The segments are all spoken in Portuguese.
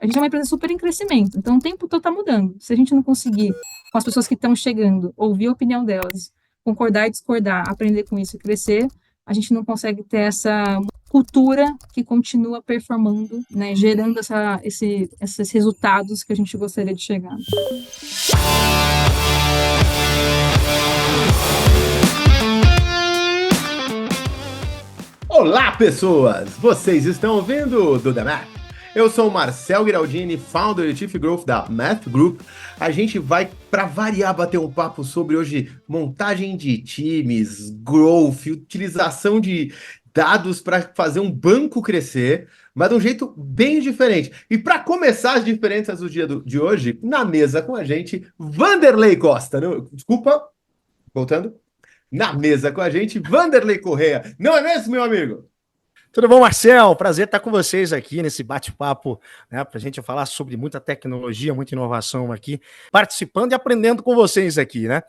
A gente é uma empresa super em crescimento, então o tempo todo está mudando. Se a gente não conseguir, com as pessoas que estão chegando, ouvir a opinião delas, concordar e discordar, aprender com isso e crescer, a gente não consegue ter essa cultura que continua performando, né, gerando esses resultados que a gente gostaria de chegar. Olá, pessoas! Vocês estão ouvindo o Duda Math? Eu sou o Marcel Giraldini, founder e Chief Growth da Math Group. A gente vai, para variar, bater um papo sobre hoje montagem de times, growth, utilização de dados para fazer um banco crescer, mas de um jeito bem diferente. E para começar as diferenças do dia de hoje, na mesa com a gente, Vanderlei Costa. Desculpa, voltando. Na mesa com a gente, Vanderlei Correia. Não é mesmo, meu amigo? Tudo bom, Marcel? Prazer estar com vocês aqui nesse bate-papo, né, para a gente falar sobre muita tecnologia, muita inovação aqui, participando e aprendendo com vocês aqui, né?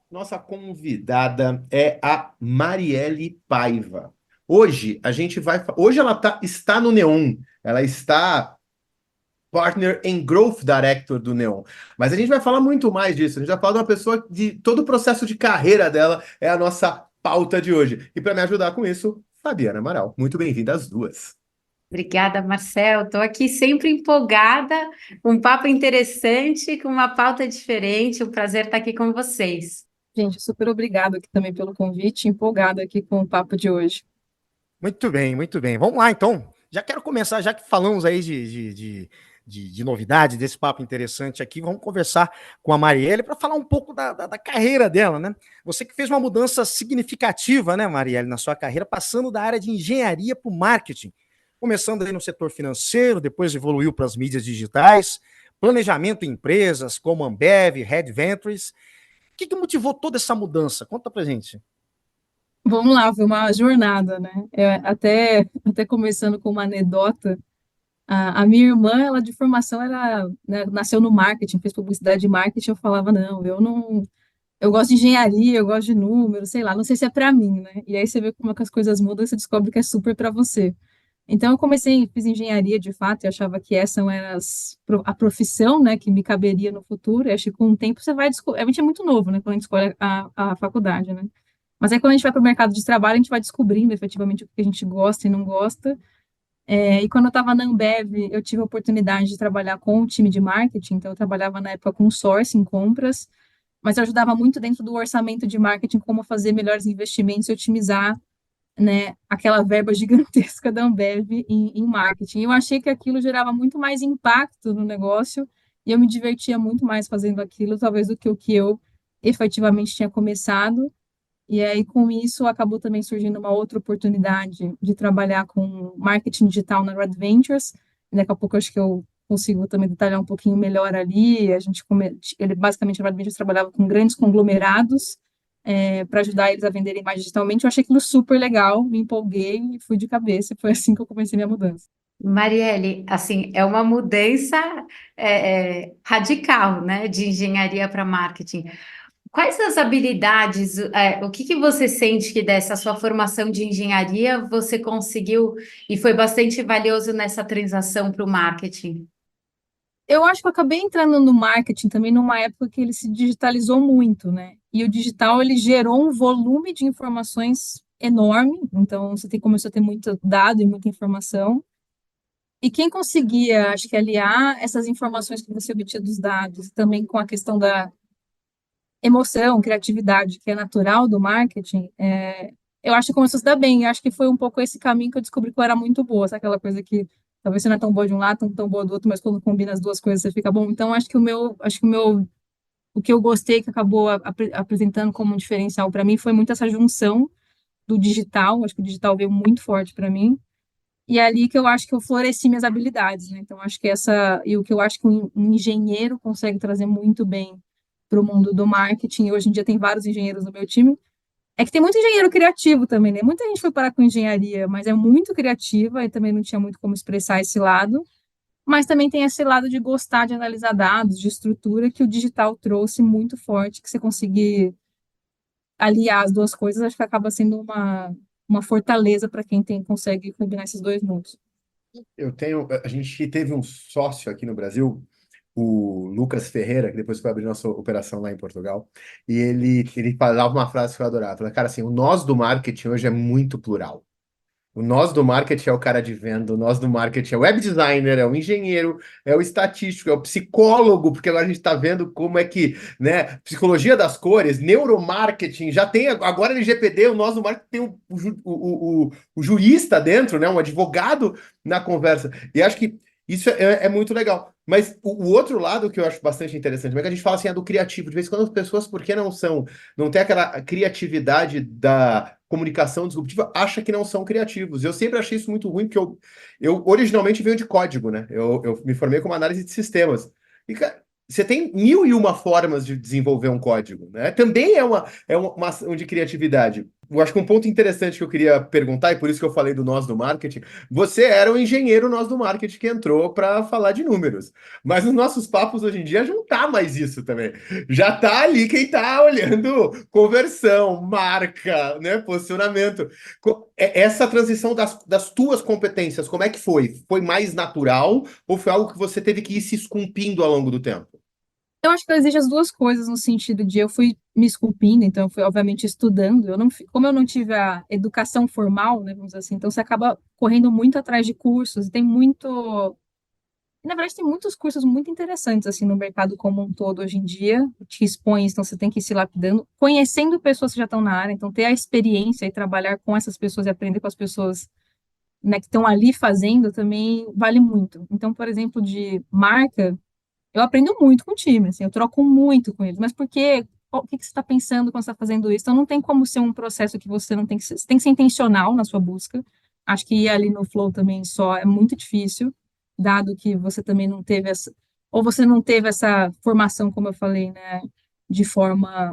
Nossa convidada é a Marielle Paiva. Hoje ela está no Neon. Ela está Partner em Growth Director do Neon. Mas a gente vai falar muito mais disso. A gente vai falar de uma pessoa de todo o processo de carreira dela, é a nossa pauta de hoje. E para me ajudar com isso, Fabiana Amaral. Muito bem-vinda às duas. Obrigada, Marcel. Estou aqui sempre empolgada, um papo interessante, com uma pauta diferente. Um prazer estar aqui com vocês. Gente, super obrigada aqui também pelo convite, empolgada aqui com o papo de hoje. Muito bem, muito bem. Vamos lá, então. Já quero começar, já que falamos aí de novidade, desse papo interessante aqui, vamos conversar com a Marielle para falar um pouco da carreira dela, né? Você que fez uma mudança significativa, né, Marielle, na sua carreira, passando da área de engenharia para o marketing. Começando aí no setor financeiro, depois evoluiu para as mídias digitais, planejamento em empresas como Ambev, Red Ventures. O que motivou toda essa mudança? Conta pra gente. Vamos lá, foi uma jornada, né? Até começando com uma anedota, a minha irmã, ela de formação era, né, nasceu no marketing, fez publicidade de marketing, eu falava, não, eu não, eu gosto de engenharia, eu gosto de números, sei lá, não sei se é para mim, né? E aí você vê como é que as coisas mudam e você descobre que é super para você. Então eu comecei, fiz engenharia de fato, e achava que essa era a profissão, né, que me caberia no futuro. E acho que com o tempo você vai descobrir, a gente é muito novo, né, quando a gente escolhe a faculdade, né? Mas aí quando a gente vai para o mercado de trabalho, a gente vai descobrindo efetivamente o que a gente gosta e não gosta. E quando eu estava na Ambev, eu tive a oportunidade de trabalhar com o time de marketing, então eu trabalhava na época com sourcing, compras, mas eu ajudava muito dentro do orçamento de marketing como fazer melhores investimentos e otimizar, né, aquela verba gigantesca da Ambev em marketing. Eu achei que aquilo gerava muito mais impacto no negócio e eu me divertia muito mais fazendo aquilo, talvez do que o que eu efetivamente tinha começado. E aí, com isso, acabou também surgindo uma outra oportunidade de trabalhar com marketing digital na Red Ventures. Daqui a pouco, acho que eu consigo também detalhar um pouquinho melhor ali. Ele basicamente, a Red Ventures trabalhava com grandes conglomerados para ajudar eles a venderem mais digitalmente. Eu achei aquilo super legal, me empolguei e fui de cabeça. E foi assim que eu comecei minha mudança. Marielle, assim, é uma mudança radical, né, de engenharia para marketing. Quais as habilidades, o que você sente que dessa sua formação de engenharia você conseguiu e foi bastante valioso nessa transação para o marketing? Eu acho que eu acabei entrando no marketing também numa época que ele se digitalizou muito, né? E o digital ele gerou um volume de informações enorme, então começou a ter muito dado e muita informação. E quem conseguia, acho que aliar essas informações que você obtinha dos dados, também com a questão da emoção, criatividade, que é natural do marketing, eu acho que começou a se dar bem. Eu acho que foi um pouco esse caminho que eu descobri que eu era muito boa, sabe aquela coisa que talvez você não é tão boa de um lado, tão boa do outro, mas quando combina as duas coisas você fica bom. Então, o que eu gostei, que acabou apresentando como um diferencial para mim, foi muito essa junção do digital. Acho que o digital veio muito forte para mim. E é ali que eu acho que eu floresci minhas habilidades, né? Então, acho que e o que eu acho que um engenheiro consegue trazer muito bem para o mundo do marketing, e hoje em dia tem vários engenheiros no meu time, é que tem muito engenheiro criativo também, né? Muita gente foi parar com engenharia, mas é muito criativa e também não tinha muito como expressar esse lado. Mas também tem esse lado de gostar de analisar dados, de estrutura, que o digital trouxe muito forte, que você conseguir aliar as duas coisas, acho que acaba sendo uma fortaleza para quem consegue combinar esses dois mundos. A gente teve um sócio aqui no Brasil, o Lucas Ferreira, que depois foi abrir nossa operação lá em Portugal, e ele falava uma frase que eu adorava. Falava, cara, assim, o nós do marketing hoje é muito plural. O nós do marketing é o cara de venda, o nós do marketing é o web designer, é o engenheiro, é o estatístico, é o psicólogo, porque agora a gente está vendo como é que, né, psicologia das cores, neuromarketing, já tem, agora LGPD, o nós do marketing tem o jurista dentro, né, um advogado na conversa. E acho que isso é muito legal. Mas o outro lado que eu acho bastante interessante, é que a gente fala assim, é do criativo. De vez em quando as pessoas, por que não tem aquela criatividade da comunicação disruptiva, acha que não são criativos. Eu sempre achei isso muito ruim, porque eu originalmente venho de código, né? Eu me formei como análise de sistemas. E, cara, você tem mil e uma formas de desenvolver um código, né? Também é uma ação de criatividade. Eu acho que um ponto interessante que eu queria perguntar, e por isso que eu falei do nós do marketing, você era o engenheiro nós do marketing que entrou para falar de números. Mas nos nossos papos hoje em dia já não tá mais isso também. Já tá ali quem tá olhando conversão, marca, né, posicionamento. Essa transição das tuas competências, como é que foi? Foi mais natural ou foi algo que você teve que ir se esculpindo ao longo do tempo? Eu acho que existe as duas coisas no sentido de eu fui me esculpindo, então eu fui obviamente estudando. Eu não, como eu não tive a educação formal, né, vamos dizer assim, então você acaba correndo muito atrás de cursos. E tem muito, na verdade, tem muitos cursos muito interessantes assim no mercado como um todo hoje em dia, que expõem, então você tem que ir se lapidando, conhecendo pessoas que já estão na área, então ter a experiência e trabalhar com essas pessoas e aprender com as pessoas, né, que estão ali fazendo também vale muito. Então, por exemplo, de marca, eu aprendo muito com o time, assim, eu troco muito com eles, mas porque o que que você está pensando quando você está fazendo isso? Então, não tem como ser um processo que você não tem que ser, você tem que ser intencional na sua busca. Acho que ir ali no flow também só é muito difícil, dado que você também não teve essa, ou você não teve essa formação, como eu falei, né, de forma,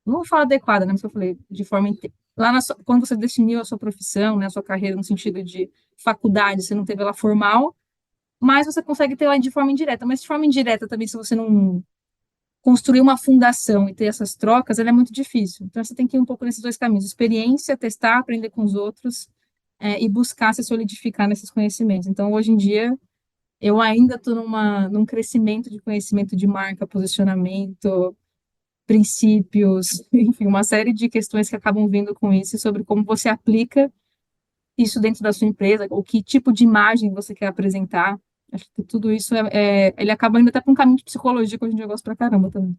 não vou falar adequada, né, mas eu falei, de forma, lá quando você definiu a sua profissão, né, a sua carreira no sentido de faculdade, você não teve ela formal, mas você consegue ter ela de forma indireta. Mas de forma indireta também, se você não construir uma fundação e ter essas trocas, ela é muito difícil. Então, você tem que ir um pouco nesses dois caminhos: experiência, testar, aprender com os outros, e buscar se solidificar nesses conhecimentos. Então, hoje em dia, eu ainda estou num crescimento de conhecimento de marca, posicionamento, princípios, enfim, uma série de questões que acabam vindo com isso, sobre como você aplica isso dentro da sua empresa, ou que tipo de imagem você quer apresentar. Acho que tudo isso ele acaba indo até para um caminho de psicologia que hoje em dia eu gosto pra caramba também.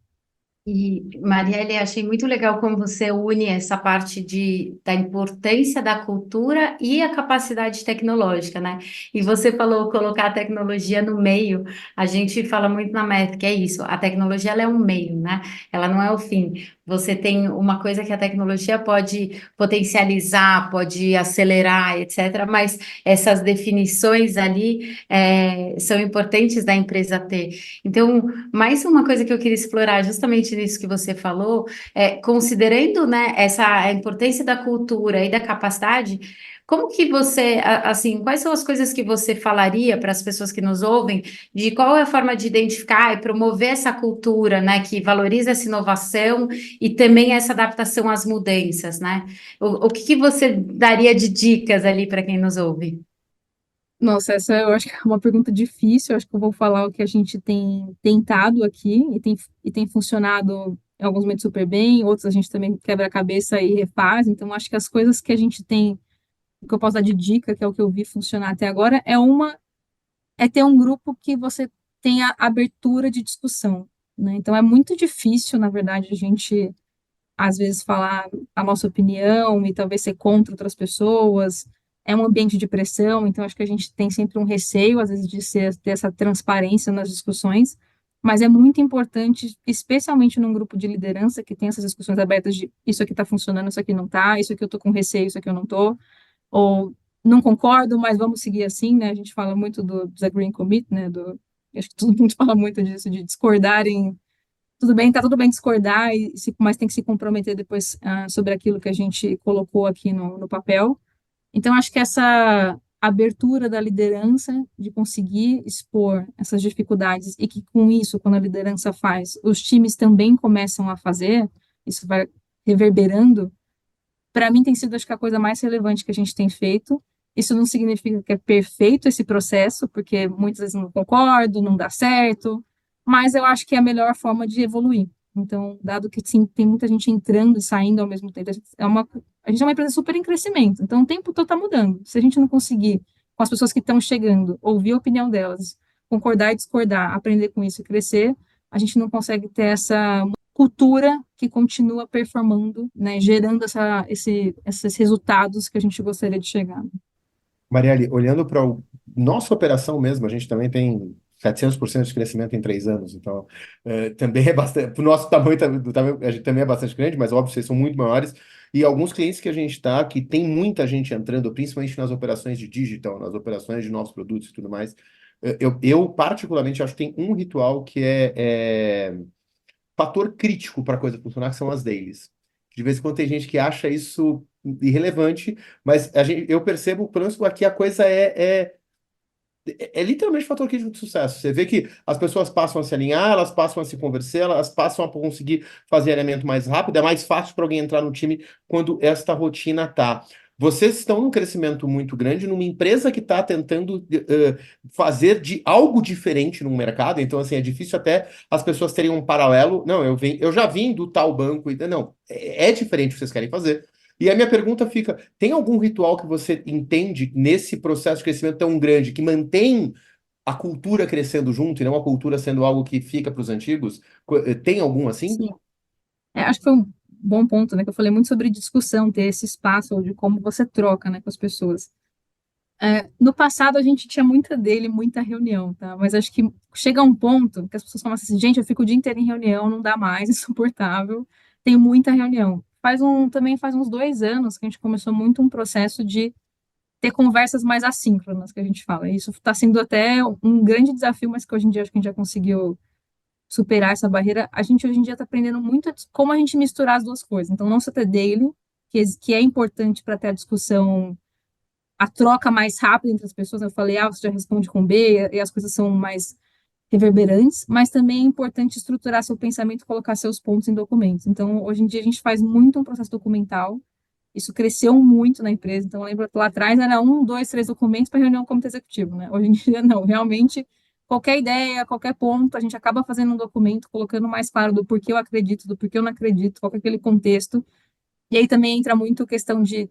E, Marielle, achei muito legal como você une essa parte da importância da cultura e a capacidade tecnológica, né? E você falou colocar a tecnologia no meio. A gente fala muito na MET, que é isso, a tecnologia ela é um meio, né? Ela não é o fim. Você tem uma coisa que a tecnologia pode potencializar, pode acelerar, etc., mas essas definições ali são importantes da empresa ter. Então, mais uma coisa que eu queria explorar, justamente nisso que você falou, considerando, né, a importância da cultura e da capacidade, como que você, assim, quais são as coisas que você falaria para as pessoas que nos ouvem, de qual é a forma de identificar e promover essa cultura, né, que valoriza essa inovação e também essa adaptação às mudanças, né? O que que você daria de dicas ali para quem nos ouve? Nossa, essa eu acho que é uma pergunta difícil. Eu acho que eu vou falar o que a gente tem tentado aqui e tem funcionado em alguns momentos super bem, outros a gente também quebra a cabeça e refaz. Então, acho que as coisas que a gente tem, o que eu posso dar de dica, que é o que eu vi funcionar até agora, é ter um grupo que você tenha abertura de discussão, né? Então, é muito difícil, na verdade, a gente às vezes falar a nossa opinião e talvez ser contra outras pessoas. É um ambiente de pressão, então acho que a gente tem sempre um receio, às vezes, de ter essa transparência nas discussões, mas é muito importante, especialmente num grupo de liderança que tem essas discussões abertas de isso aqui está funcionando, isso aqui não está, isso aqui eu estou com receio, isso aqui eu não estou, ou não concordo, mas vamos seguir assim, né? A gente fala muito do disagree and commit, né? Acho que todo mundo fala muito disso, de discordarem. Tudo bem, tá tudo bem discordar, mas tem que se comprometer depois sobre aquilo que a gente colocou aqui no papel. Então, acho que essa abertura da liderança de conseguir expor essas dificuldades e que com isso, quando a liderança faz, os times também começam a fazer, isso vai reverberando, para mim tem sido, acho que a coisa mais relevante que a gente tem feito. Isso não significa que é perfeito esse processo, porque muitas vezes não concordo, não dá certo, mas eu acho que é a melhor forma de evoluir. Então, dado que sim, tem muita gente entrando e saindo ao mesmo tempo, a gente é uma empresa super em crescimento, então o tempo todo está mudando. Se a gente não conseguir, com as pessoas que estão chegando, ouvir a opinião delas, concordar e discordar, aprender com isso e crescer, a gente não consegue ter essa cultura que continua performando, né, gerando esses resultados que a gente gostaria de chegar. Marielle, olhando para a nossa operação mesmo, a gente também tem 700% de crescimento em 3 anos, então também é bastante, para o nosso tamanho, a gente também é bastante grande, mas óbvio, vocês são muito maiores, e alguns clientes que a gente está, que tem muita gente entrando, principalmente nas operações de digital, nas operações de novos produtos e tudo mais, eu particularmente acho que tem um ritual que é fator crítico para a coisa funcionar, que são as dailies. De vez em quando tem gente que acha isso irrelevante, mas eu percebo, pelo menos aqui, a coisa é literalmente fator crítico de sucesso. Você vê que as pessoas passam a se alinhar, elas passam a se conversar, elas passam a conseguir fazer alinhamento mais rápido, é mais fácil para alguém entrar no time quando esta rotina tá. Vocês estão num crescimento muito grande numa empresa que está tentando fazer de algo diferente no mercado, então assim, é difícil até as pessoas terem um paralelo. Não, eu já vim do tal banco, não, é diferente o que vocês querem fazer. E a minha pergunta fica: tem algum ritual que você entende nesse processo de crescimento tão grande que mantém a cultura crescendo junto e não a cultura sendo algo que fica para os antigos? Tem algum assim? Sim. Acho que foi um bom ponto, né? Que eu falei muito sobre discussão, ter esse espaço ou de como você troca, né, com as pessoas. No passado a gente tinha muita dele, muita reunião, tá? Mas acho que chega um ponto que as pessoas falam assim, gente, eu fico o dia inteiro em reunião, não dá mais, insuportável, tem muita reunião. Também faz uns 2 anos que a gente começou muito um processo de ter conversas mais assíncronas, que a gente fala. Isso está sendo até um grande desafio, mas que hoje em dia acho que a gente já conseguiu superar essa barreira. A gente hoje em dia está aprendendo muito como a gente misturar as duas coisas. Então, não só ter daily, que é importante para ter a discussão, a troca mais rápida entre as pessoas. Eu falei, você já responde com B, e as coisas são mais reverberantes, mas também é importante estruturar seu pensamento e colocar seus pontos em documentos. Então, hoje em dia, a gente faz muito um processo documental. Isso cresceu muito na empresa. Então, eu lembro que lá atrás era 1, 2, 3 documentos para reunião do comitê executivo, né? Hoje em dia, não. Realmente, qualquer ideia, qualquer ponto, a gente acaba fazendo um documento, colocando mais claro do porquê eu acredito, do porquê eu não acredito, qual que é aquele contexto. E aí também entra muito a questão de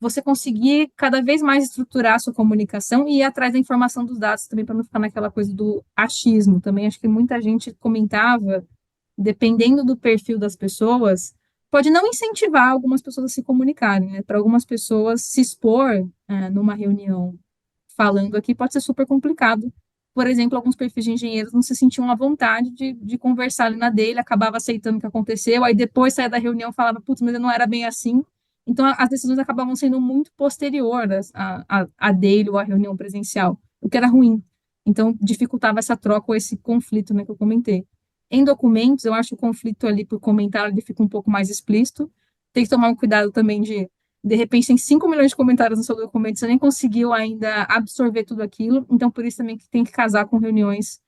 você conseguir cada vez mais estruturar a sua comunicação e ir atrás da informação dos dados também, para não ficar naquela coisa do achismo. Também acho que muita gente comentava, dependendo do perfil das pessoas, pode não incentivar algumas pessoas a se comunicarem, né? Para algumas pessoas se expor numa reunião falando aqui pode ser super complicado. Por exemplo, alguns perfis de engenheiros não se sentiam à vontade de conversar ali na dele, acabava aceitando o que aconteceu, aí depois saía da reunião e falava, putz, mas não era bem assim. Então, as decisões acabavam sendo muito posteriores à dele ou à reunião presencial, o que era ruim. Então, dificultava essa troca ou esse conflito, né, que eu comentei. Em documentos, eu acho que o conflito ali por comentário ele fica um pouco mais explícito. Tem que tomar um cuidado também de repente, tem 5 milhões de comentários no seu documento, você nem conseguiu ainda absorver tudo aquilo, então por isso também que tem que casar com reuniões,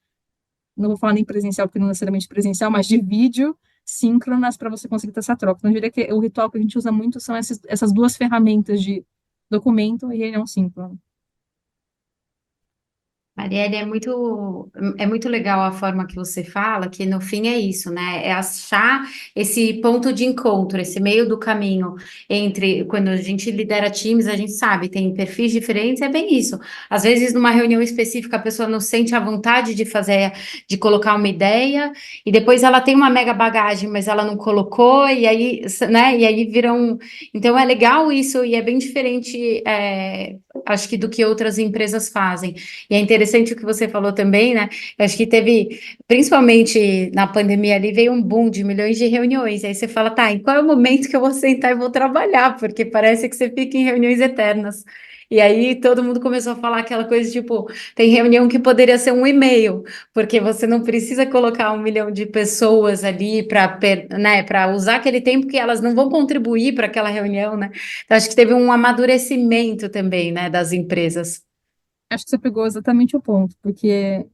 não vou falar nem presencial, porque não necessariamente presencial, mas de vídeo, síncronas, para você conseguir ter essa troca. Então, eu diria que o ritual que a gente usa muito são essas duas ferramentas de documento e reunião síncrona. Marielle, é muito legal a forma que você fala, que no fim é isso, né? É achar esse ponto de encontro, esse meio do caminho entre quando a gente lidera times, a gente sabe, tem perfis diferentes, é bem isso. Às vezes, numa reunião específica, a pessoa não sente a vontade de fazer, de colocar uma ideia, e depois ela tem uma mega bagagem, mas ela não colocou, e aí, né? E aí vira um. Então é legal isso, e é bem diferente, acho que do que outras empresas fazem. E é interessante o que você falou também, né? Eu acho que teve, principalmente na pandemia ali, veio um boom de milhões de reuniões. Aí você fala, tá, em qual é o momento que eu vou sentar e vou trabalhar? Porque parece que você fica em reuniões eternas. E aí todo mundo começou a falar aquela coisa tipo, tem reunião que poderia ser um e-mail, porque você não precisa colocar 1 milhão de pessoas ali para, né, para usar aquele tempo que elas não vão contribuir para aquela reunião, né? Então, acho que teve um amadurecimento também, né, das empresas. Acho que você pegou exatamente o ponto, porque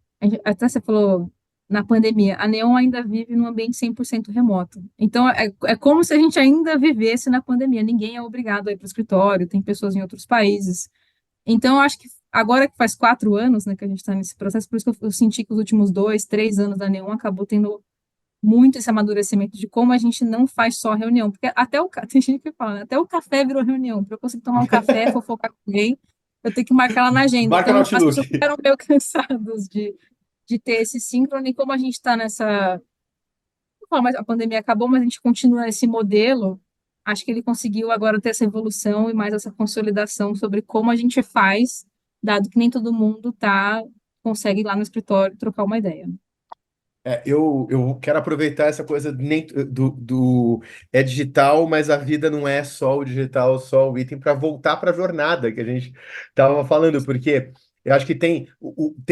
até você falou na pandemia, a Neon ainda vive num ambiente 100% remoto. Então, é como se a gente ainda vivesse na pandemia. Ninguém é obrigado a ir para o escritório, tem pessoas em outros países. Então, eu acho que agora que faz 4 anos, né, que a gente está nesse processo, por isso que eu senti que os últimos 2, 3 anos da Neon acabou tendo muito esse amadurecimento de como a gente não faz só reunião, porque até tem gente que fala, né, até o café virou reunião, para eu conseguir tomar um café, fofocar com alguém, eu tenho que marcar lá na agenda. Marca no Então, as Outlook. pessoas ficaram meio cansadas de ter esse síncrono, e como a gente está nessa, não falo, mas a pandemia acabou, mas a gente continua nesse modelo, acho que ele conseguiu agora ter essa evolução e mais essa consolidação sobre como a gente faz, dado que nem todo mundo consegue ir lá no escritório trocar uma ideia. Eu quero aproveitar essa coisa é digital, mas a vida não é só o digital, só o item, para voltar para a jornada que a gente estava falando, porque eu acho que tem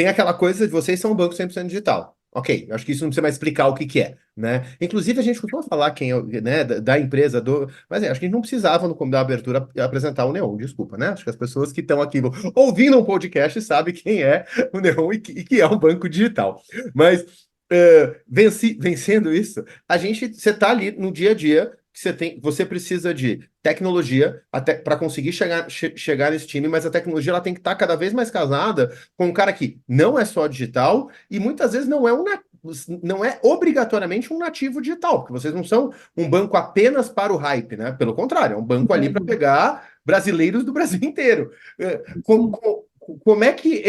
aquela coisa de vocês são um banco 100% digital. Ok, eu acho que isso não precisa mais explicar o que que é, né? Inclusive, a gente costuma falar quem é, né, da empresa, mas acho que a gente não precisava, no como da abertura, apresentar o Neon, desculpa, né? Acho que as pessoas que estão aqui ouvindo um podcast sabem quem é o Neon e que é um banco digital. Mas vencendo isso, você está ali no dia a dia que você precisa de tecnologia até para conseguir chegar nesse time, mas a tecnologia ela tem que estar cada vez mais casada com um cara que não é só digital e muitas vezes não é obrigatoriamente um nativo digital, porque vocês não são um banco apenas para o hype, né? Pelo contrário, é um banco ali para pegar brasileiros do Brasil inteiro. Como é que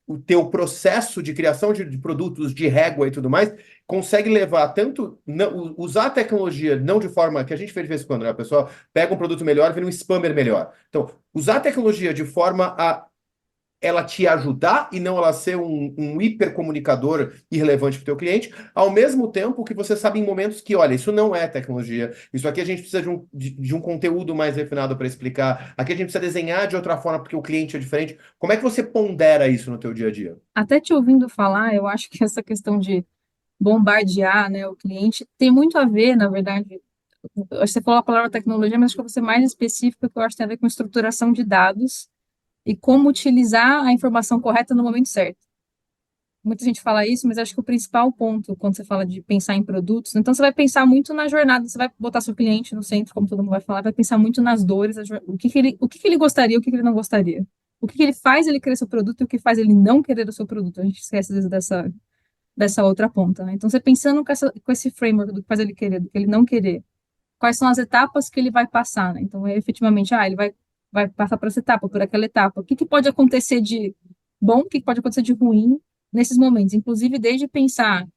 o teu processo de criação de produtos de régua e tudo mais consegue levar tanto usar a tecnologia não de forma que a gente fez de vez em quando, né? A pessoa pega um produto melhor e vira um spammer melhor. Então, usar a tecnologia de forma a ela te ajudar e não ela ser um hipercomunicador irrelevante para o teu cliente, ao mesmo tempo que você sabe em momentos que, olha, isso não é tecnologia, isso aqui a gente precisa de um conteúdo mais refinado para explicar, aqui a gente precisa desenhar de outra forma porque o cliente é diferente. Como é que você pondera isso no teu dia a dia? Até te ouvindo falar, eu acho que essa questão de bombardear, né, o cliente tem muito a ver, na verdade, você falou a palavra tecnologia, mas acho que eu vou ser mais específica, que eu acho que tem a ver com estruturação de dados e como utilizar a informação correta no momento certo. Muita gente fala isso, mas acho que o principal ponto, quando você fala de pensar em produtos, então você vai pensar muito na jornada, você vai botar seu cliente no centro, como todo mundo vai falar, vai pensar muito nas dores, o que ele gostaria, o que ele não gostaria. O que ele faz ele querer seu produto e o que faz ele não querer o seu produto. A gente esquece, às vezes, dessa outra ponta, né? Então, você pensando com esse framework do que faz ele querer, do que ele não querer, quais são as etapas que ele vai passar, né? Então, efetivamente, ele vai passar por essa etapa, por aquela etapa. O que pode acontecer de bom, o que pode acontecer de ruim nesses momentos? Inclusive, desde pensar,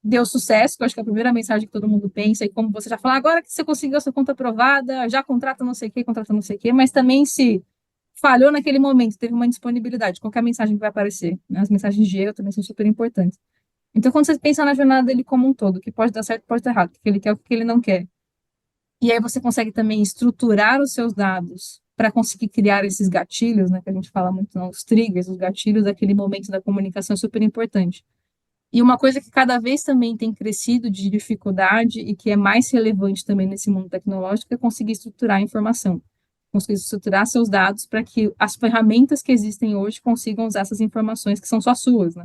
deu sucesso, que eu acho que é a primeira mensagem que todo mundo pensa, e como você já falou, agora que você conseguiu a sua conta aprovada, já contrata não sei o quê, contrata não sei o quê, mas também se falhou naquele momento, teve uma indisponibilidade, qualquer mensagem que vai aparecer, né? As mensagens de erro também são super importantes. Então, quando você pensa na jornada dele como um todo, o que pode dar certo, pode dar errado, o que ele quer, o que ele não quer. E aí você consegue também estruturar os seus dados para conseguir criar esses gatilhos, né, que a gente fala muito, não, os triggers, os gatilhos daquele momento da comunicação é super importante. E uma coisa que cada vez também tem crescido de dificuldade e que é mais relevante também nesse mundo tecnológico é conseguir estruturar a informação, conseguir estruturar seus dados para que as ferramentas que existem hoje consigam usar essas informações que são só suas, né?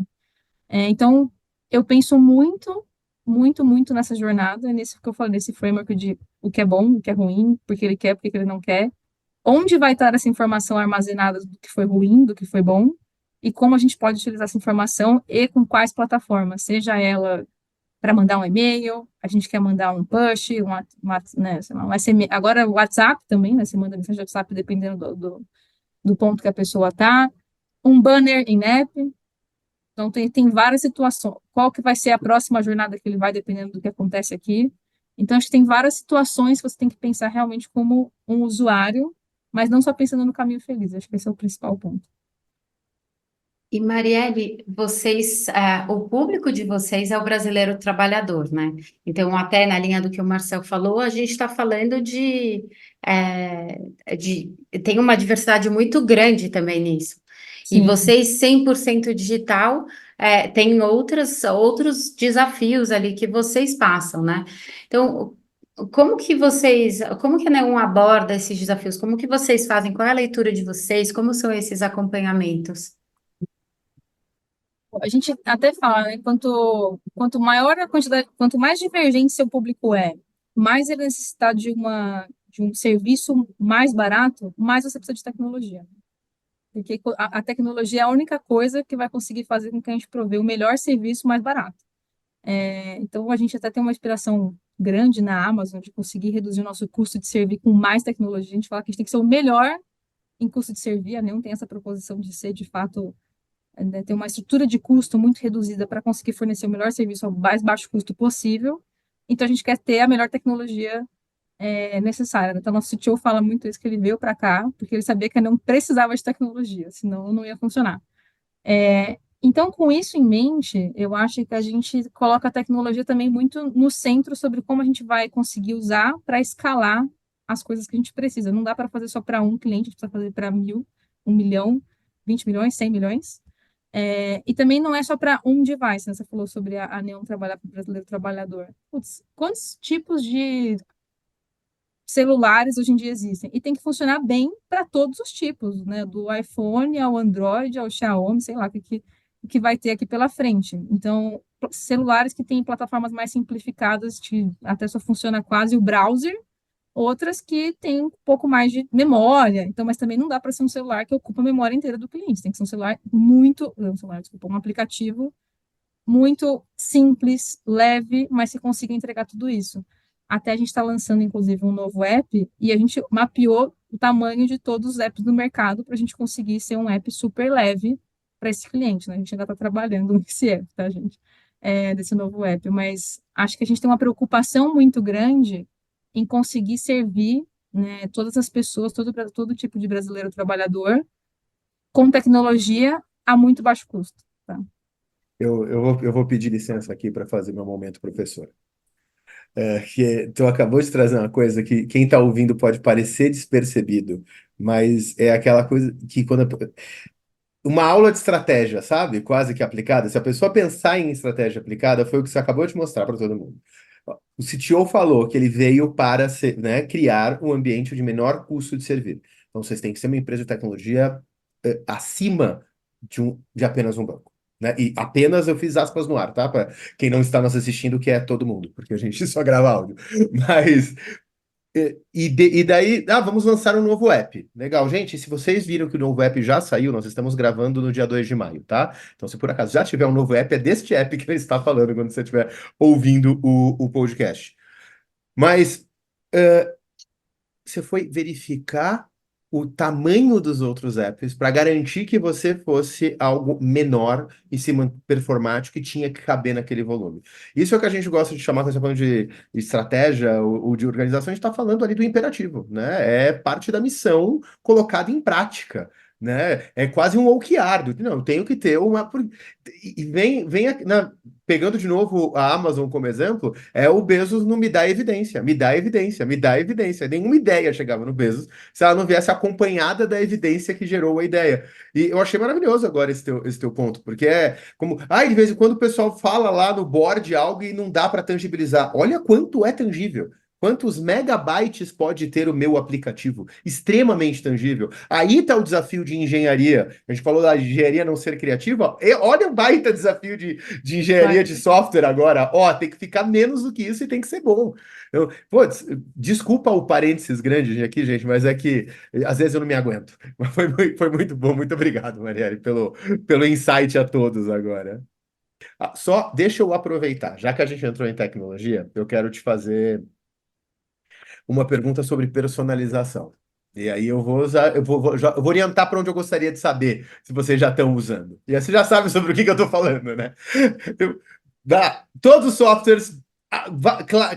Então, eu penso muito, muito, muito nessa jornada, nesse que eu falei, nesse framework de o que é bom, o que é ruim, porque ele quer, porque ele não quer, onde vai estar essa informação armazenada do que foi ruim, do que foi bom, e como a gente pode utilizar essa informação e com quais plataformas, seja ela para mandar um e-mail, a gente quer mandar um push, né, sei lá, um SMS, agora o WhatsApp também, né, você manda mensagem de WhatsApp dependendo do ponto que a pessoa está, um banner em app, então, tem várias situações. Qual que vai ser a próxima jornada que ele vai, dependendo do que acontece aqui. Então, acho que tem várias situações que você tem que pensar realmente como um usuário, mas não só pensando no caminho feliz. Acho que esse é o principal ponto. E Marielle, o público de vocês é o brasileiro trabalhador, né? Então, até na linha do que o Marcel falou, a gente está falando tem uma diversidade muito grande também nisso. E Sim. vocês, 100% digital, tem outros desafios ali que vocês passam, né? Então, como que a Neon aborda esses desafios? Como que vocês fazem? Qual é a leitura de vocês? Como são esses acompanhamentos? A gente até fala, né? Quanto maior a quantidade, quanto mais divergente seu público mais ele necessitar de um serviço mais barato, mais você precisa de tecnologia. porque a tecnologia é a única coisa que vai conseguir fazer com que a gente provê o melhor serviço mais barato. Então, a gente até tem uma inspiração grande na Amazon de conseguir reduzir o nosso custo de servir com mais tecnologia. A gente fala que a gente tem que ser o melhor em custo de servir, a Neon tem essa proposição de ser, de fato, ter uma estrutura de custo muito reduzida para conseguir fornecer o melhor serviço ao mais baixo custo possível. Então, a gente quer ter a melhor tecnologia necessária, né? Então, nosso CTO fala muito isso, que ele veio para cá, porque ele sabia que não precisava de tecnologia, senão não ia funcionar. Então, com isso em mente, eu acho que a gente coloca a tecnologia também muito no centro sobre como a gente vai conseguir usar para escalar as coisas que a gente precisa. Não dá para fazer só para um cliente, a gente precisa fazer para 1.000, 1 milhão, 20 milhões, 100 milhões. E também não é só para um device, né? Você falou sobre a Neon trabalhar para o brasileiro trabalhador. Putz, quantos tipos de celulares hoje em dia existem? E tem que funcionar bem para todos os tipos, né? Do iPhone ao Android, ao Xiaomi, sei lá, o que vai ter aqui pela frente. Então, celulares que têm plataformas mais simplificadas, que até só funciona quase o browser, outras que têm um pouco mais de memória. Então, mas também não dá para ser um celular que ocupa a memória inteira do cliente. Tem que ser um celular desculpa, um aplicativo muito simples, leve, mas que consiga entregar tudo isso. Até a gente está lançando, inclusive, um novo app e a gente mapeou o tamanho de todos os apps do mercado para a gente conseguir ser um app super leve para esse cliente, né? A gente ainda está trabalhando nesse app, tá, gente? Desse novo app, mas acho que a gente tem uma preocupação muito grande em conseguir servir, né, todas as pessoas, todo tipo de brasileiro trabalhador com tecnologia a muito baixo custo, tá? Eu vou pedir licença aqui para fazer meu momento professor. Que tu acabou de trazer uma coisa que quem está ouvindo pode parecer despercebido, mas é aquela coisa que uma aula de estratégia, sabe? Quase que aplicada. Se a pessoa pensar em estratégia aplicada, foi o que você acabou de mostrar para todo mundo. O CTO falou que ele veio para né, criar um ambiente de menor custo de servir. Então, vocês têm que ser uma empresa de tecnologia acima de apenas um banco. Né? E apenas eu fiz aspas no ar, tá? Para quem não está nos assistindo, que é todo mundo, porque a gente só grava áudio. Mas e daí, vamos lançar um novo app. Legal, gente. Se vocês viram que o novo app já saiu, nós estamos gravando no dia 2 de maio, tá? Então, se por acaso já tiver um novo app, é deste app que ele está falando quando você estiver ouvindo o podcast. Mas você foi verificar o tamanho dos outros apps para garantir que você fosse algo menor e performático e tinha que caber naquele volume. Isso é o que a gente gosta de chamar, quando você está falando de estratégia ou de organização, a gente está falando ali do imperativo, né? É parte da missão colocada em prática. Né? É quase um OKR. Não, eu tenho que ter uma. E pegando de novo a Amazon como exemplo, o Bezos não me dá evidência, me dá evidência, me dá evidência. Nenhuma ideia chegava no Bezos se ela não viesse acompanhada da evidência que gerou a ideia. E eu achei maravilhoso agora esse teu ponto, porque é como, de vez em quando o pessoal fala lá no board algo e não dá para tangibilizar. Olha quanto é tangível. Quantos megabytes pode ter o meu aplicativo? Extremamente tangível. Aí está o desafio de engenharia. A gente falou da engenharia não ser criativa. Olha o baita desafio de engenharia de software agora. Tem que ficar menos do que isso e tem que ser bom. Desculpa o parênteses grande aqui, gente, mas é que às vezes eu não me aguento. Mas foi muito bom. Muito obrigado, Marielle, pelo insight a todos agora. Só deixa eu aproveitar. Já que a gente entrou em tecnologia, eu quero te fazer uma pergunta sobre personalização. E aí eu vou usar, eu vou orientar para onde eu gostaria de saber se vocês já estão usando. E aí você já sabe sobre o que eu estou falando, né? Todos os softwares,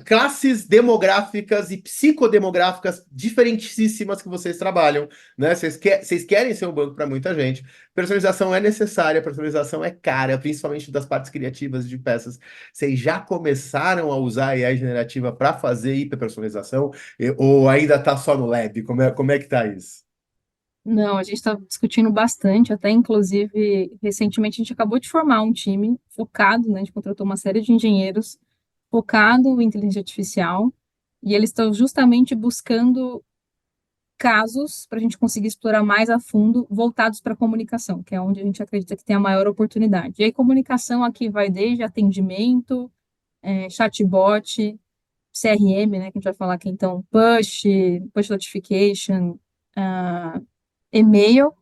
classes demográficas e psicodemográficas diferentíssimas que vocês trabalham, né? Vocês querem ser um banco para muita gente. Personalização é necessária, personalização é cara, principalmente das partes criativas de peças. Vocês já começaram a usar a AI generativa para fazer hiperpersonalização? Ou ainda está só no lab? Como é que está isso? Não, a gente está discutindo bastante, até inclusive, recentemente a gente acabou de formar um time focado, né? A gente contratou uma série de engenheiros focado em inteligência artificial, e eles estão justamente buscando casos para a gente conseguir explorar mais a fundo, voltados para a comunicação, que é onde a gente acredita que tem a maior oportunidade. E aí, comunicação aqui vai desde atendimento, chatbot, CRM, né, que a gente vai falar aqui então, push notification, e-mail,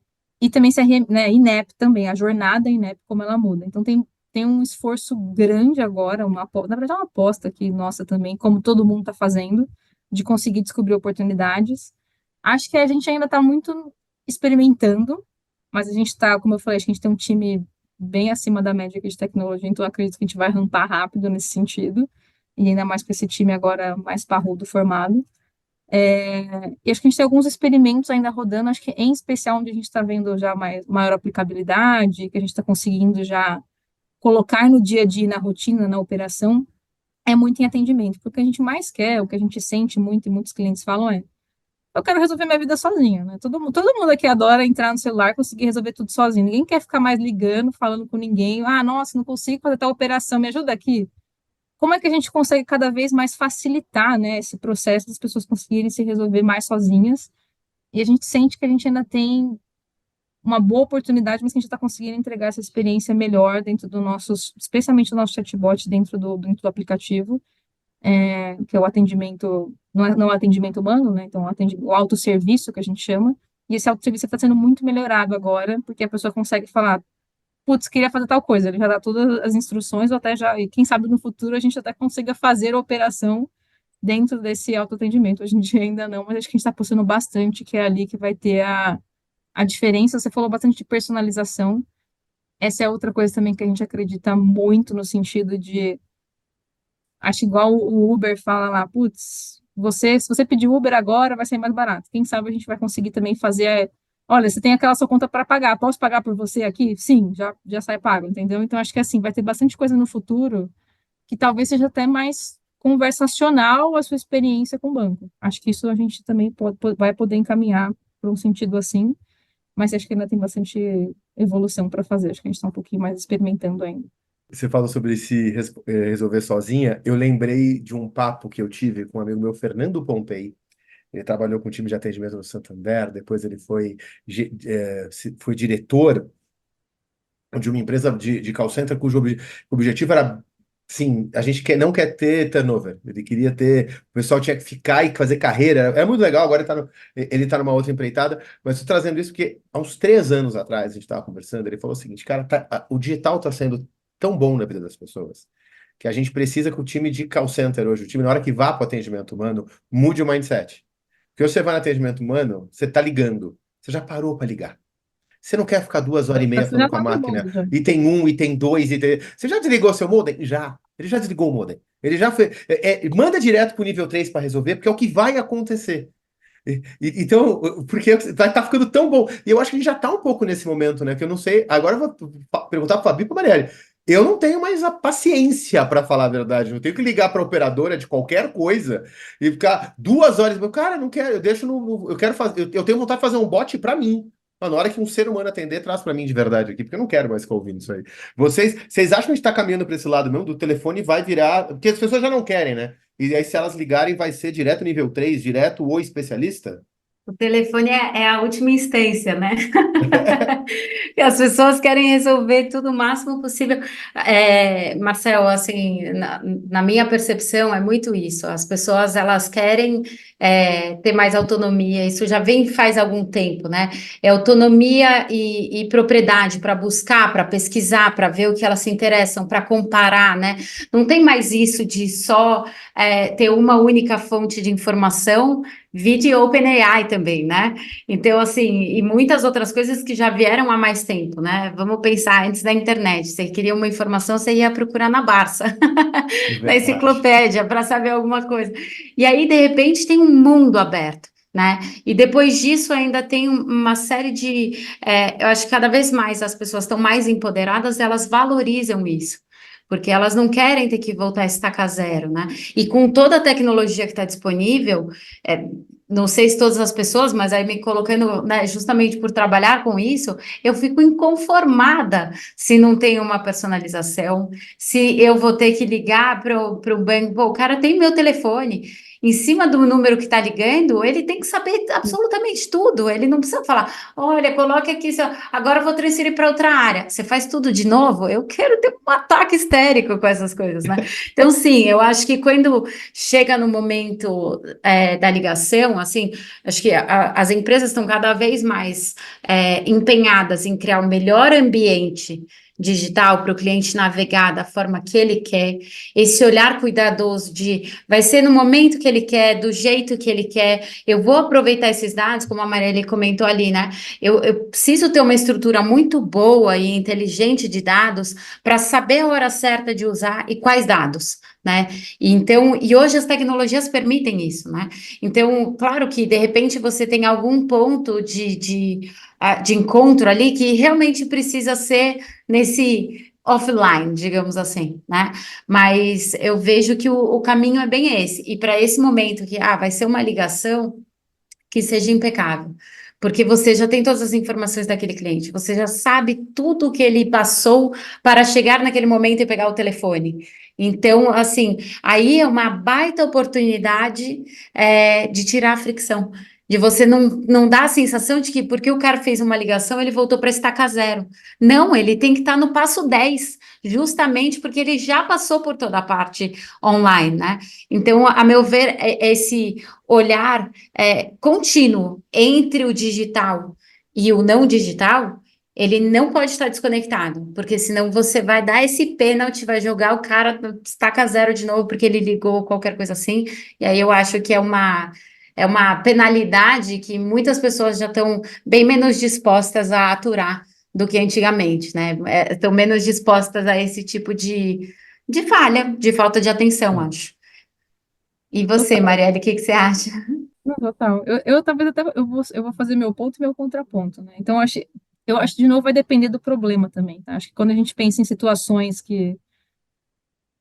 E também CRM, né, INEP também, a jornada INEP, como ela muda. Então, tem um esforço grande agora, na verdade, é uma aposta que nossa também, como todo mundo está fazendo, de conseguir descobrir oportunidades. Acho que a gente ainda está muito experimentando, mas a gente está, como eu falei, acho que a gente tem um time bem acima da média aqui de tecnologia, então eu acredito que a gente vai rampar rápido nesse sentido, e ainda mais com esse time agora mais parrudo formado. E acho que a gente tem alguns experimentos ainda rodando, acho que em especial onde a gente está vendo já maior aplicabilidade, que a gente está conseguindo já colocar no dia a dia, na rotina, na operação, é muito em atendimento. Porque o que a gente mais quer, o que a gente sente muito e muitos clientes falam é: eu quero resolver minha vida sozinho, né? Todo mundo aqui adora entrar no celular e conseguir resolver tudo sozinho. Ninguém quer ficar mais ligando, falando com ninguém. Ah, nossa, não consigo fazer tal operação, me ajuda aqui. Como é que a gente consegue cada vez mais facilitar, né, esse processo das pessoas conseguirem se resolver mais sozinhas? E a gente sente que a gente ainda tem uma boa oportunidade, mas que a gente está conseguindo entregar essa experiência melhor dentro do nosso, especialmente do nosso chatbot dentro do aplicativo, que é o atendimento, não é o atendimento humano, né? Então, o autosserviço que a gente chama. E esse autosserviço está sendo muito melhorado agora, porque a pessoa consegue falar: putz, queria fazer tal coisa, ele já dá todas as instruções, ou até já, e quem sabe no futuro a gente até consiga fazer a operação dentro desse autoatendimento. Hoje em dia ainda não, mas acho que a gente está apostando bastante que é ali que vai ter a diferença. Você falou bastante de personalização, essa é outra coisa também que a gente acredita muito no sentido de, acho igual o Uber fala lá, putz, se você pedir Uber agora, vai ser mais barato. Quem sabe a gente vai conseguir também fazer, olha, você tem aquela sua conta para pagar, posso pagar por você aqui? Sim, já sai pago, entendeu? Então, acho que assim, vai ter bastante coisa no futuro que talvez seja até mais conversacional a sua experiência com o banco. Acho que isso a gente também vai poder encaminhar para um sentido assim, mas acho que ainda tem bastante evolução para fazer. Acho que a gente está um pouquinho mais experimentando ainda. Você falou sobre resolver sozinha. Eu lembrei de um papo que eu tive com um amigo meu, Fernando Pompei. Ele trabalhou com o time de atendimento no Santander, depois ele foi diretor de uma empresa de call center cujo objetivo era, sim, a gente não quer ter turnover. Ele queria ter, o pessoal tinha que ficar e fazer carreira. É muito legal, agora ele tá numa outra empreitada, mas estou trazendo isso porque há uns 3 anos atrás a gente estava conversando, ele falou o seguinte: cara, o digital está sendo tão bom na vida das pessoas que a gente precisa que o time de call center hoje, o time na hora que vá para o atendimento humano, mude o mindset. Porque você vai no atendimento humano, você está ligando, você já parou para ligar. Você não quer ficar 2 horas e meia Você já falando com está a máquina, acabando, já. e tem um, e tem dois, e tem... Você já desligou seu modem? Já. Ele já desligou o modem. Ele já fez. Manda direto para o nível 3 para resolver, porque é o que vai acontecer. Então, porque tá ficando tão bom. E eu acho que a gente já tá um pouco nesse momento, né? Que eu não sei. Agora eu vou perguntar para o Fabi e para Marielle. Eu não tenho mais a paciência para falar a verdade. Eu tenho que ligar para a operadora de qualquer coisa e ficar 2 horas. Cara, eu não quero. Eu deixo eu quero fazer. Eu tenho vontade de fazer um bot para mim. Mas na hora que um ser humano atender, traz para mim de verdade aqui, porque eu não quero mais ficar ouvindo isso aí. Vocês acham que a gente está caminhando para esse lado mesmo? Do telefone vai virar. Porque as pessoas já não querem, né? E aí, se elas ligarem, vai ser direto nível 3, direto o especialista? O telefone é a última instância, né? E as pessoas querem resolver tudo o máximo possível. Marcel, assim, na minha percepção, é muito isso. As pessoas, elas querem ter mais autonomia. Isso já vem faz algum tempo, né? É autonomia e propriedade para buscar, para pesquisar, para ver o que elas se interessam, para comparar, né? Não tem mais isso de só ter uma única fonte de informação. Vide OpenAI também, né? Então, assim, e muitas outras coisas que já vieram há mais tempo, né? Vamos pensar antes da internet. Você queria uma informação, você ia procurar na Barça, na Verdade. enciclopédia, para saber alguma coisa. E aí, de repente, tem um mundo aberto. Né? E depois disso ainda tem uma série eu acho que cada vez mais as pessoas estão mais empoderadas, elas valorizam isso, porque elas não querem ter que voltar a estacar zero, né? E com toda a tecnologia que está disponível, é, não sei se todas as pessoas, mas aí me colocando, né, justamente por trabalhar com isso, eu fico inconformada se não tem uma personalização, se eu vou ter que ligar para o banco, pô, o cara tem meu telefone. em cima do número que está ligando, ele tem que saber absolutamente tudo. Ele não precisa falar, olha, coloque aqui, agora eu vou transferir para outra área. Você faz tudo de novo? Eu quero ter um ataque histérico com essas coisas, né? Então, sim, eu acho que quando chega no momento da ligação, assim, acho que as empresas estão cada vez mais empenhadas em criar o melhor ambiente digital para o cliente navegar da forma que ele quer, esse olhar cuidadoso de vai ser no momento que ele quer, do jeito que ele quer, eu vou aproveitar esses dados, como a Marielle comentou ali, né? Eu preciso ter uma estrutura muito boa e inteligente de dados para saber a hora certa de usar e quais dados, né? Então, e hoje as tecnologias permitem isso, né? Então, claro que de repente você tem algum ponto de encontro ali que realmente precisa ser nesse offline, digamos assim, né? Mas eu vejo que o caminho é bem esse. E para esse momento que vai ser uma ligação que seja impecável. Porque você já tem todas as informações daquele cliente, você já sabe tudo o que ele passou para chegar naquele momento e pegar o telefone. Então, assim, aí é uma baita oportunidade de tirar a fricção. De você não dar a sensação de que porque o cara fez uma ligação, ele voltou para estaca zero. Não, ele tem que estar no passo 10, justamente porque ele já passou por toda a parte online, né? Então, a meu ver, esse olhar contínuo entre o digital e o não digital, ele não pode estar desconectado, porque senão você vai dar esse pênalti, vai jogar o cara estaca zero de novo porque ele ligou qualquer coisa assim, e aí eu acho que é uma penalidade que muitas pessoas já estão bem menos dispostas a aturar do que antigamente, né? Estão menos dispostas a esse tipo de falha, de falta de atenção, acho. E você, Total, Marielle, o que você acha? não, total. Eu talvez até eu vou fazer meu ponto e meu contraponto, né? Então, eu acho de novo vai depender do problema também, tá? Acho que quando a gente pensa em situações que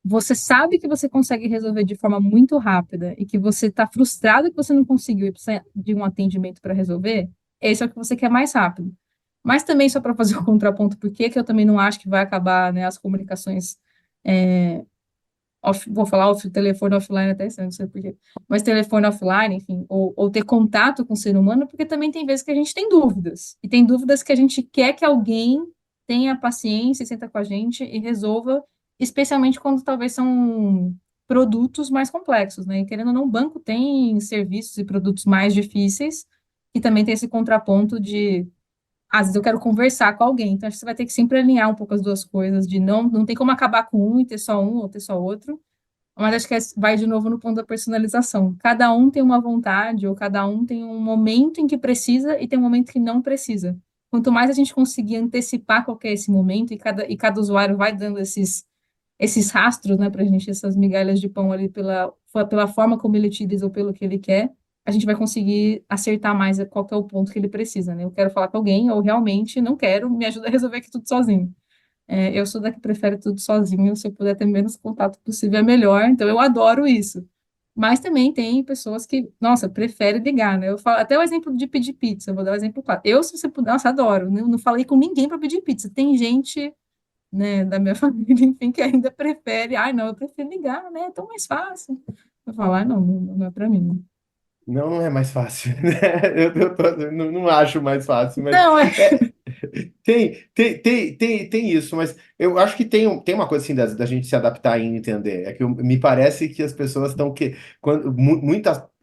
você sabe que você consegue resolver de forma muito rápida e que você está frustrado que você não conseguiu e precisa de um atendimento para resolver, esse é o que você quer mais rápido. Mas também, só para fazer o contraponto, por que eu também não acho que vai acabar, né, as comunicações, vou falar telefone offline até, não sei por quê, mas telefone offline, enfim, ou ter contato com o ser humano, porque também tem vezes que a gente tem dúvidas, e tem dúvidas que a gente quer que alguém tenha paciência, senta com a gente e resolva, especialmente quando talvez são produtos mais complexos, né? E querendo ou não, o banco tem serviços e produtos mais difíceis, e também tem esse contraponto de às vezes eu quero conversar com alguém, então acho que você vai ter que sempre alinhar um pouco as duas coisas, de não tem como acabar com um e ter só um ou ter só outro, mas acho que vai de novo no ponto da personalização. Cada um tem uma vontade, ou cada um tem um momento em que precisa e tem um momento que não precisa. Quanto mais a gente conseguir antecipar qual que é esse momento, e cada usuário vai dando esses rastros, né, para a gente, essas migalhas de pão ali pela forma como ele utiliza ou pelo que ele quer, a gente vai conseguir acertar mais qual que é o ponto que ele precisa, né? Eu quero falar com alguém, ou realmente não quero, me ajuda a resolver aqui tudo sozinho. Eu sou da que prefere tudo sozinho, se eu puder ter menos contato possível é melhor, então eu adoro isso. Mas também tem pessoas que, nossa, preferem ligar, né? Eu falo, até o exemplo de pedir pizza, eu vou dar um exemplo claro. Eu, se você puder, nossa, adoro, não falei com ninguém para pedir pizza. Tem gente, né, da minha família, enfim, que ainda prefere, não, eu prefiro ligar, né? É tão mais fácil. Eu falo, não é para mim. Não, não é mais fácil, né? Não acho mais fácil, mas Não, é, tem isso, mas eu acho que tem uma coisa assim da gente se adaptar e entender. É que me parece que as pessoas estão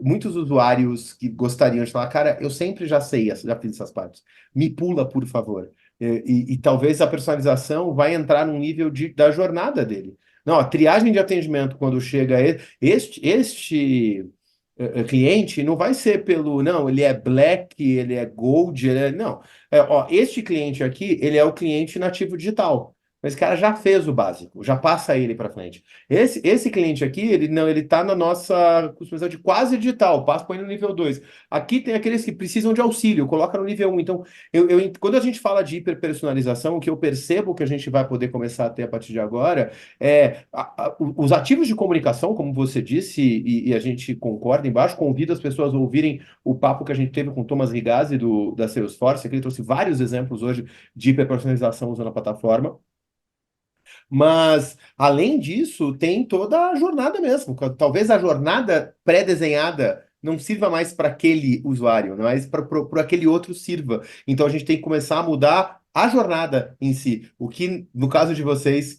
muitos usuários que gostariam de falar, cara, eu sempre já sei, já fiz essas partes. Me pula, por favor. E talvez a personalização vai entrar num nível da jornada dele. Não, a triagem de atendimento quando chega este cliente não vai ser não, ele é black, ele é gold, não. Este cliente aqui, ele é o cliente nativo digital. Esse cara já fez o básico, já passa ele para frente. Esse cliente aqui, ele tá na nossa customização de quase digital, passa põe no nível 2. Aqui tem aqueles que precisam de auxílio, coloca no nível 1. Então, quando a gente fala de hiperpersonalização, o que eu percebo que a gente vai poder começar a ter a partir de agora os ativos de comunicação, como você disse, e a gente concorda embaixo, convido as pessoas a ouvirem o papo que a gente teve com o Thomas Rigazzi da Salesforce, que ele trouxe vários exemplos hoje de hiperpersonalização usando a plataforma. Mas, além disso, tem toda a jornada mesmo. Talvez a jornada pré-desenhada não sirva mais para aquele usuário, mas para aquele outro sirva. Então, a gente tem que começar a mudar a jornada em si. O que, no caso de vocês,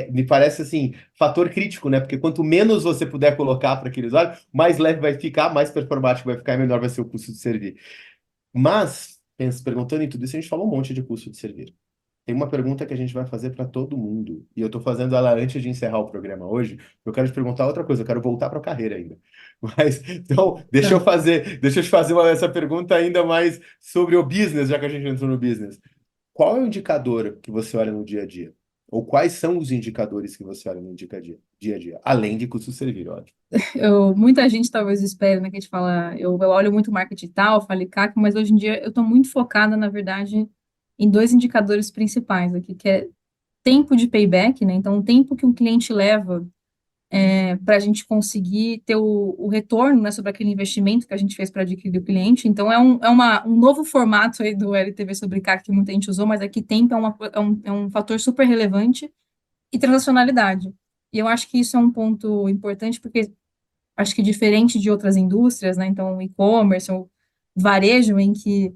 me parece assim, fator crítico, né? Porque quanto menos você puder colocar para aquele usuário, mais leve vai ficar, mais performático vai ficar e menor vai ser o custo de servir. Mas, perguntando em tudo isso, a gente falou um monte de custo de servir. Tem uma pergunta que a gente vai fazer para todo mundo. E eu estou fazendo ela antes de encerrar o programa hoje. Eu quero te perguntar outra coisa, eu quero voltar para a carreira ainda. Mas, então, deixa eu te fazer essa pergunta ainda mais sobre o business, já que a gente entrou no business. Qual é o indicador que você olha no dia a dia? Ou quais são os indicadores que você olha no dia a dia? Além de custo servir, ótimo. Muita gente talvez espere, né, que a gente fala, eu olho muito marketing e tal, falo CAC, mas hoje em dia eu estou muito focada, na verdade, em dois indicadores principais aqui, que é tempo de payback, né? Então, o tempo que um cliente leva para a gente conseguir ter o retorno, né, sobre aquele investimento que a gente fez para adquirir o cliente. Então, um novo formato aí do LTV sobre CAC que muita gente usou, mas aqui tempo é um fator super relevante e transacionalidade. E eu acho que isso é um ponto importante, porque acho que diferente de outras indústrias, né, então e-commerce ou varejo, em que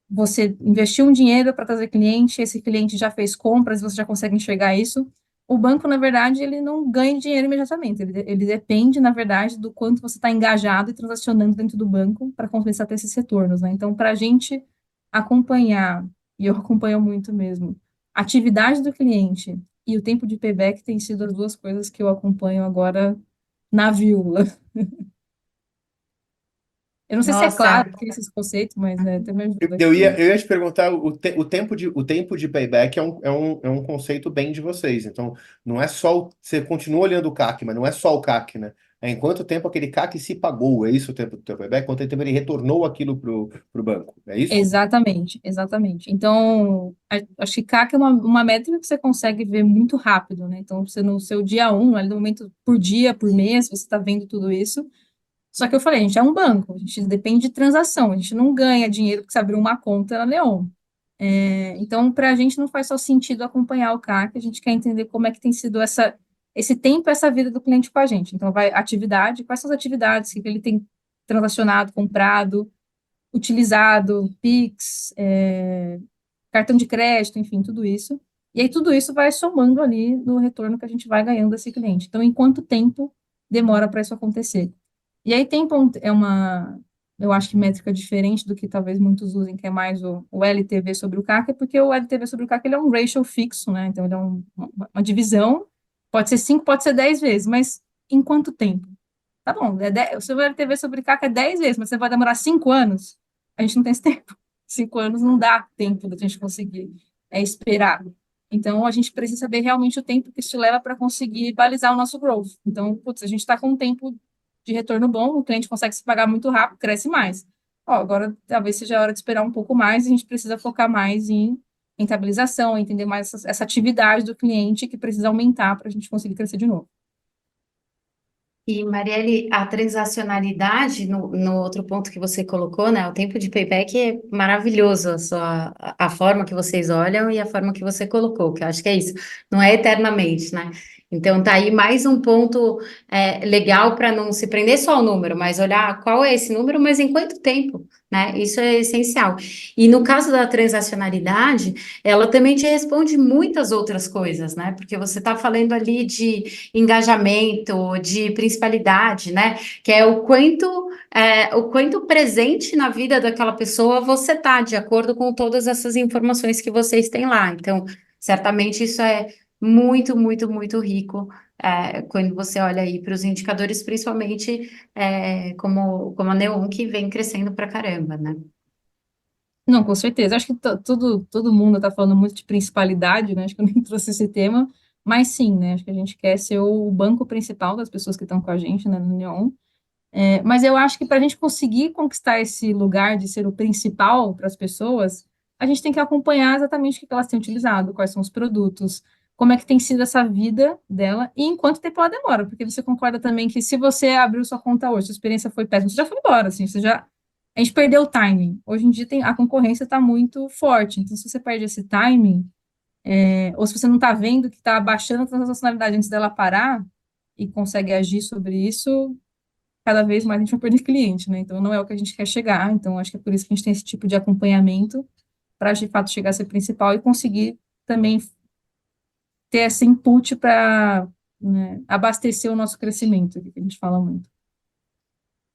você investiu um dinheiro para trazer cliente, esse cliente já fez compras, você já consegue enxergar isso. O banco, na verdade, ele não ganha dinheiro imediatamente, ele depende, na verdade, do quanto você está engajado e transacionando dentro do banco para começar a ter esses retornos, né? Então, para a gente acompanhar, e eu acompanho muito mesmo, a atividade do cliente e o tempo de payback tem sido as duas coisas que eu acompanho agora na viúva. Eu não sei se é claro Nossa, esse conceito, mas né, até me Eu, ajuda eu ia, aqui. eu ia te perguntar, o tempo de payback é um conceito bem de vocês. Então, não é só você continua olhando o CAC, mas não é só o CAC, né? É em quanto tempo aquele CAC se pagou, é isso o tempo do teu payback? Quanto tempo ele retornou aquilo pro banco, é isso? Exatamente, exatamente. Então, acho que CAC é uma métrica que você consegue ver muito rápido, né? Então, você no seu dia um, ali no momento por dia, por mês, você está vendo tudo isso. Só que eu falei, a gente é um banco, a gente depende de transação, a gente não ganha dinheiro porque você abriu uma conta na Leon. Então, para a gente não faz só sentido acompanhar o CAC, a gente quer entender como é que tem sido esse tempo, essa vida do cliente com a gente. Então, vai atividade, quais são as atividades que ele tem transacionado, comprado, utilizado, Pix, cartão de crédito, enfim, tudo isso. E aí tudo isso vai somando ali no retorno que a gente vai ganhando desse cliente. Então, em quanto tempo demora para isso acontecer? E aí tempo eu acho que métrica diferente do que talvez muitos usem, que é mais o LTV sobre o CAC, é porque o LTV sobre o CAC ele é um ratio fixo, né? Então, ele é uma divisão, pode ser 5, pode ser 10 vezes, mas em quanto tempo? Tá bom, o seu LTV sobre CAC é 10 vezes, mas você vai demorar 5 anos? A gente não tem esse tempo. 5 anos não dá tempo da gente conseguir esperar. Então, a gente precisa saber realmente o tempo que isso leva para conseguir balizar o nosso growth. Então, putz, a gente está com um tempo de retorno bom, o cliente consegue se pagar muito rápido, cresce mais. Ó, agora, talvez seja a hora de esperar um pouco mais, a gente precisa focar mais em rentabilização, entender mais essa atividade do cliente que precisa aumentar para a gente conseguir crescer de novo. e Marielle, a transacionalidade, no outro ponto que você colocou, né? O tempo de payback é maravilhoso, a forma que vocês olham e a forma que você colocou, que eu acho que é isso, não é eternamente, né? Então tá aí mais um ponto legal para não se prender só ao número, mas olhar qual é esse número, mas em quanto tempo, né? Isso é essencial. E no caso da transacionalidade, ela também te responde muitas outras coisas, né? Porque você está falando ali de engajamento, de principalidade, né? Que é o quanto presente na vida daquela pessoa você tá, de acordo com todas essas informações que vocês têm lá. Então, certamente isso é muito, muito, muito rico. Quando você olha aí para os indicadores, principalmente como a Neon, que vem crescendo pra caramba, né? Não, com certeza. Acho que todo mundo está falando muito de principalidade, né? Acho que eu nem trouxe esse tema, mas sim, né? Acho que a gente quer ser o banco principal das pessoas que estão com a gente, né, no Neon. Mas eu acho que para a gente conseguir conquistar esse lugar de ser o principal para as pessoas, a gente tem que acompanhar exatamente o que elas têm utilizado, quais são os produtos, como é que tem sido essa vida dela e em quanto tempo ela demora, porque você concorda também que se você abriu sua conta hoje, sua experiência foi péssima, você já foi embora, assim, a gente perdeu o timing. Hoje em dia a concorrência está muito forte, então se você perde esse timing, Ou se você não está vendo que está abaixando a transacionalidade antes dela parar e consegue agir sobre isso, cada vez mais a gente vai perder cliente, né? Então, não é o que a gente quer chegar. Então, acho que é por isso que a gente tem esse tipo de acompanhamento, para, de fato, chegar a ser principal e conseguir também ter esse input para, né, abastecer o nosso crescimento, que a gente fala muito.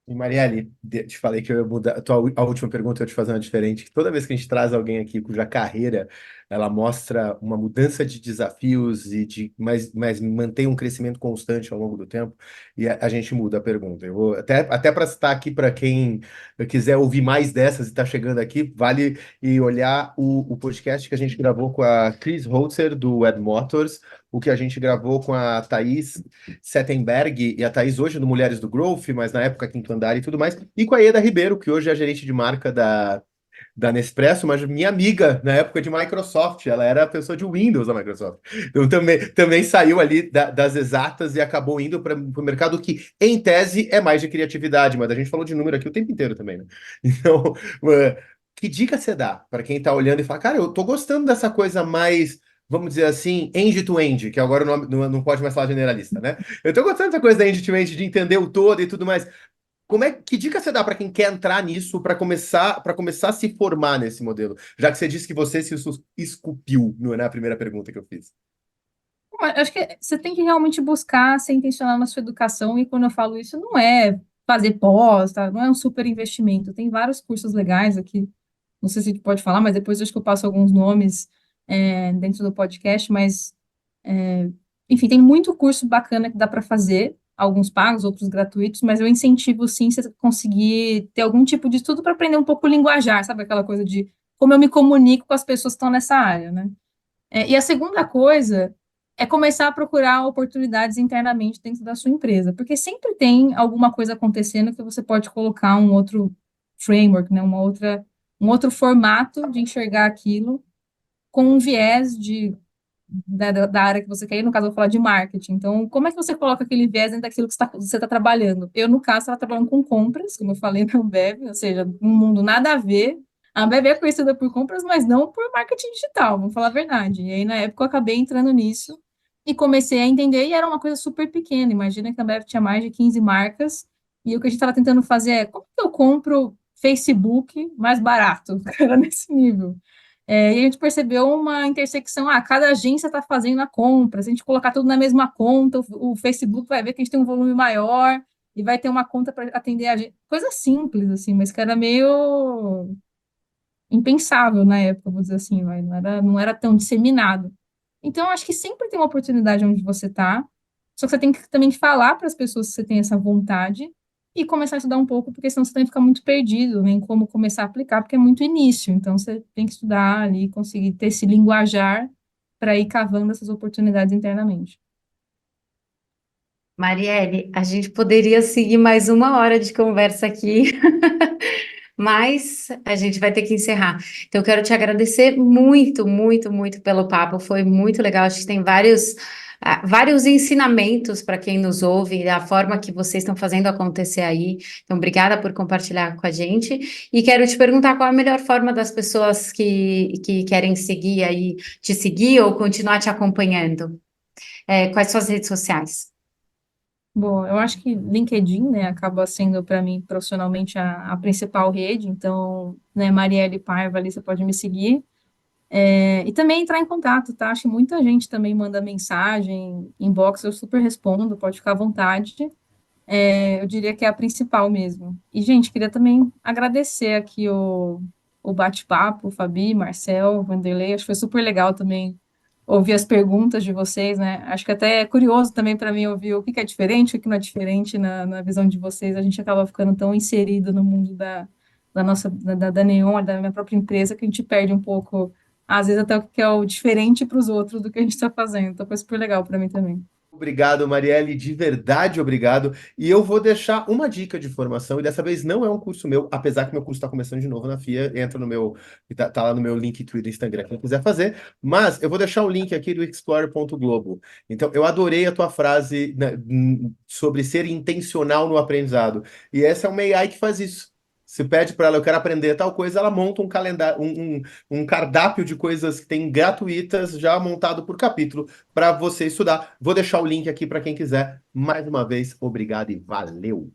E Marielle, te falei que eu ia mudar. A última pergunta eu ia te fazer uma diferente. Toda vez que a gente traz alguém aqui cuja carreira ela mostra uma mudança de desafios mas mantém um crescimento constante ao longo do tempo, e a gente muda a pergunta. Eu vou até para citar aqui para quem quiser ouvir mais dessas e está chegando aqui, vale e olhar o podcast que a gente gravou com a Chris Holzer do Ed Motors, o que a gente gravou com a Thaís Settenberg, e a Thaís hoje do Mulheres do Growth, mas na época Quinto Andar e tudo mais, e com a Ieda Ribeiro, que hoje é a gerente de marca da Nespresso, mas minha amiga na época de Microsoft, ela era a pessoa de Windows da Microsoft. Então também saiu ali das exatas e acabou indo para o mercado que, em tese, é mais de criatividade, mas a gente falou de número aqui o tempo inteiro também, né? Então, que dica você dá para quem está olhando e fala, cara, eu tô gostando dessa coisa mais, vamos dizer assim, end-to-end, que agora o nome não pode mais falar generalista, né? Eu tô gostando dessa coisa da end-to-end, de entender o todo e tudo mais. Que dica você dá para quem quer entrar nisso, para começar a se formar nesse modelo? Já que você disse que você se esculpiu na primeira pergunta que eu fiz. Bom, acho que você tem que realmente buscar ser intencional na sua educação, e quando eu falo isso, não é fazer pós, tá? Não é um super investimento. Tem vários cursos legais aqui, não sei se a gente pode falar, mas depois eu acho que eu passo alguns nomes dentro do podcast, mas, enfim, tem muito curso bacana que dá para fazer, alguns pagos, outros gratuitos, mas eu incentivo, sim, você conseguir ter algum tipo de estudo para aprender um pouco o linguajar, sabe? Aquela coisa de como eu me comunico com as pessoas que estão nessa área, né? E a segunda coisa é começar a procurar oportunidades internamente dentro da sua empresa, porque sempre tem alguma coisa acontecendo que você pode colocar um outro framework, né, um outro formato de enxergar aquilo com um viés da área que você quer ir. No caso, eu vou falar de marketing. Então, como é que você coloca aquele viés dentro daquilo que você está trabalhando? Eu, no caso, estava trabalhando com compras, como eu falei na Ambev, ou seja, um mundo nada a ver. A Ambev é conhecida por compras, mas não por marketing digital, vamos falar a verdade. E aí, na época, eu acabei entrando nisso e comecei a entender, e era uma coisa super pequena. Imagina que a Ambev tinha mais de 15 marcas, e o que a gente estava tentando fazer é, como que eu compro Facebook mais barato? Era nesse nível. E a gente percebeu uma intersecção, cada agência está fazendo a compra, se a gente colocar tudo na mesma conta, o Facebook vai ver que a gente tem um volume maior e vai ter uma conta para atender a gente. Coisa simples, assim, mas que era meio impensável na época, vou dizer assim, não era tão disseminado. Então, acho que sempre tem uma oportunidade onde você está, só que você tem que também falar para as pessoas que você tem essa vontade e começar a estudar um pouco, porque senão você também fica muito perdido, nem como começar a aplicar, porque é muito início. Então, você tem que estudar ali, conseguir ter esse linguajar para ir cavando essas oportunidades internamente. Marielle, a gente poderia seguir mais uma hora de conversa aqui, mas a gente vai ter que encerrar. Então, eu quero te agradecer muito, muito, muito pelo papo. Foi muito legal. Acho que tem vários ensinamentos para quem nos ouve, da forma que vocês estão fazendo acontecer aí. Então, obrigada por compartilhar com a gente. E quero te perguntar qual a melhor forma das pessoas que querem seguir aí, te seguir ou continuar te acompanhando. Quais são as redes sociais? Bom, eu acho que LinkedIn, né, acaba sendo para mim profissionalmente a principal rede. Então, né, Marielle Paiva, ali você pode me seguir. E também entrar em contato, tá? Acho que muita gente também manda mensagem, inbox, eu super respondo, pode ficar à vontade. Eu diria que é a principal mesmo. E, gente, queria também agradecer aqui o bate-papo, Fabi, Marcel, Vanderlei, acho que foi super legal também ouvir as perguntas de vocês, né? Acho que até é curioso também para mim ouvir o que é diferente, o que não é diferente na visão de vocês. A gente acaba ficando tão inserido no mundo da nossa, da Neon, da minha própria empresa, que a gente perde um pouco, às vezes até o que é o diferente para os outros do que a gente está fazendo. Então foi super legal para mim também. Obrigado, Marielle, de verdade obrigado. E eu vou deixar uma dica de formação, e dessa vez não é um curso meu, apesar que meu curso está começando de novo na FIA, entra no meu, tá lá no meu link Twitter e Instagram, quem quiser fazer, mas eu vou deixar o link aqui do Explorer.globo. Então, eu adorei a tua frase, né, sobre ser intencional no aprendizado, e essa é uma AI que faz isso. Você pede para ela, eu quero aprender tal coisa, ela monta um calendário, um cardápio de coisas que tem gratuitas, já montado por capítulo, para você estudar. Vou deixar o link aqui para quem quiser. Mais uma vez, obrigado e valeu!